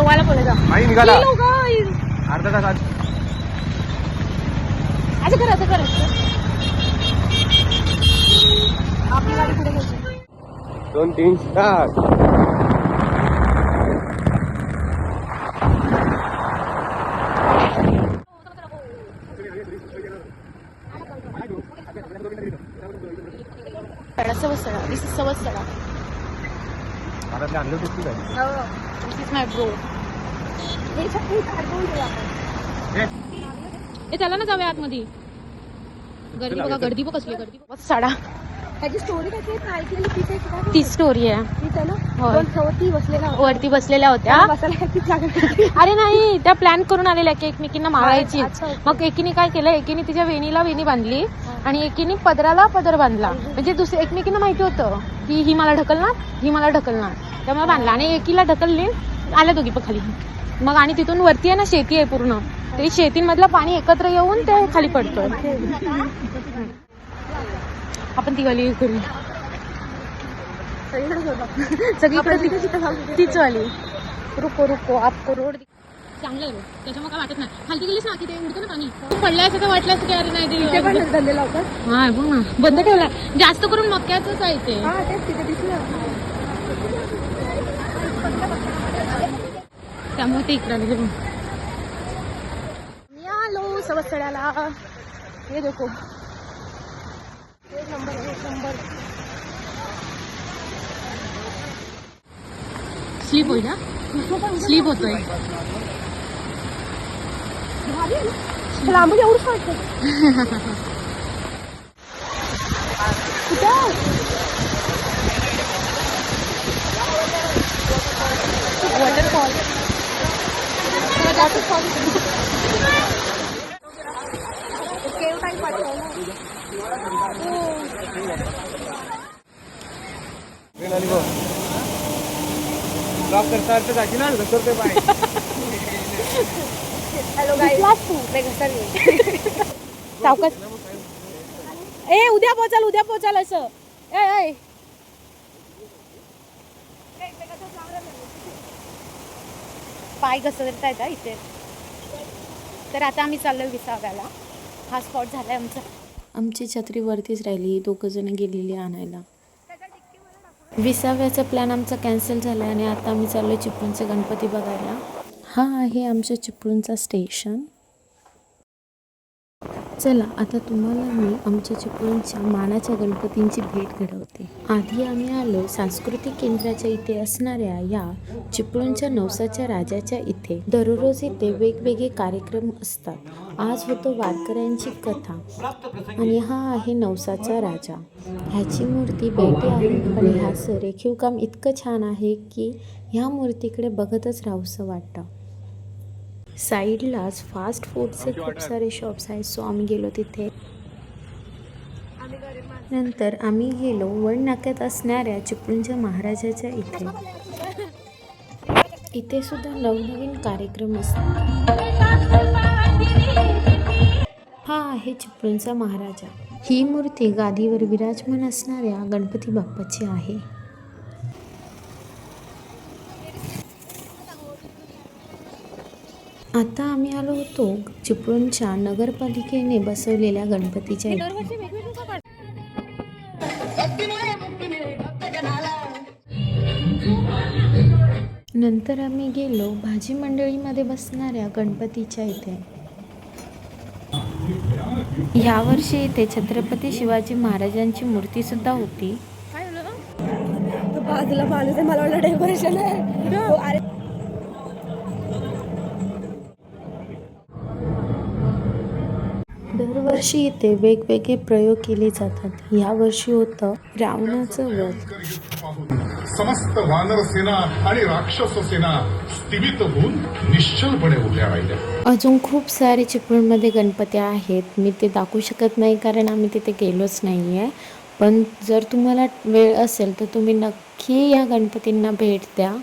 पोवायला बोलायचा आई निघाला गाईज. अर्धा तास आधी. असं कर असं कर. आपली गाडी पुढे घ्यायची. 2 3 स्टार्ट. सवस्तडा. This is सवस्तडा. आणलं होतं काय? दिस इज माय ब्रो. हे चला ना जाऊया आतमध्ये. गर्दी बघा, गर्दी बघ कसली गर्दी. साडा त्याची स्टोरी काय ऐकलेली तिथे ती स्टोरी आहे. वरती बसलेल्या होत्या. अरे नाही, त्या प्लॅन करून आलेल्या की एकमेकींना मारायची. मग एकीने काय केलं, एकीने तिच्या वेणीला वेणी बांधली आणि एकीने पदराला पदर बांधला. म्हणजे दुसऱ्या एकमेकींना माहिती होतं की ही मला ढकलणार, ही मला ढकलणार, त्यामुळे बांधला. आणि एकीला ढकलली, आल्या दोघी पण खाली. मग आणि तिथून वरती आहे ना शेती आहे पूर्ण, ते शेतीमधलं पाणी एकत्र येऊन ते खाली पडतोय. आपण ती वाली करू सगळीकडे तीच वाली. रुको रुको आपको रोड चांगलं आहे. त्याच्यामुळे काय वाटत नाही. खालती गेलीस ना की ते उडतं ना पाणी. पडलं असं तर वाटलं असं की अरे नाही हा बघ ना, बंद ठेवला. जास्त करून मक्याचंच आहे ते. त्यामुळे ते इकडे आले. आलो सवस्तड्याला. हे देखो स्लीप होईल ना, स्लीप होतोय. लांबून एवढंच वाटतं. वॉटरफॉल. ड्रॉप करता करता जायची ना घसरते पाय. हॅलो सावकाश. ए उद्या पोचाल असं. ए पाय घसरतायत इथे. तर आता आम्ही चाललोय विसाव्याला. हा स्पॉट झालाय आमचा. आमची छत्री वरतीच राहिली, 2 जण गेलेली आणायला. विसाव्याचा प्लॅन आमचा कॅन्सल झाला आणि आता आम्ही चाललो चिपळूणचे गणपती बघायला. हा आहे आमच्या चिपळूणचा स्टेशन. चला आता तुम्हाला मी आमच्या चिपळूणच्या मानाच्या गणपतींची भेट घडवते. आधी आम्ही आलो सांस्कृतिक केंद्राच्या इथे असणाऱ्या या चिपळूणच्या नवसाच्या राजाच्या इथे. दररोज इथे वेगवेगळे कार्यक्रम असतात. आज होतो वारकऱ्यांची कथा आणि हा आहे नवसाचा राजा. ह्याची मूर्ती बेटी आहे आणि ह्याचं रेखीव काम इतकं छान आहे की ह्या मूर्तीकडे बघतच राहूसं वाटतं. साईडलाच फास्ट फूडचे खूप सारे शॉप्स आहेत, सो आम्ही गेलो तिथे. नंतर आम्ही गेलो वड नाक्यात असणाऱ्या चिपळूणच्या महाराजाच्या इथे. इथे सुद्धा नवनवीन कार्यक्रम असतात. हा आहे चिपळूणचा महाराजा. ही मूर्ती गादीवर विराजमान असणाऱ्या गणपती बाप्पाची आहे. आता आम्ही आलो होतो चिपळूणच्या नगरपालिकेने बसवलेल्या गणपतीच्या इथे. नंतर आम्ही गेलो भाजी मंडळीमध्ये बसणाऱ्या गणपतीच्या इथे. यावर्षी इथे छत्रपती शिवाजी महाराजांची मूर्ती सुद्धा होती. बाजूला माणूस आहे, मला वाटलं डेकोरेशन आहे. दरवर्षी इथे वेगवेगळे प्रयोग केले जातात. यावर्षी होतं रावणाचं वध. समस्त वानर सेना आणि राक्षस सेना स्थिमित होऊन निश्चलपणे उभ्या राहिल्या. अजून खूप सारे चिपळूणमध्ये गणपती आहेत. मी ते दाखवू शकत नाही कारण आम्ही तिथे गेलोच नाही आहे. पण जर तुम्हाला वेळ असेल तर तुम्ही नक्की या गणपतींना भेट द्या.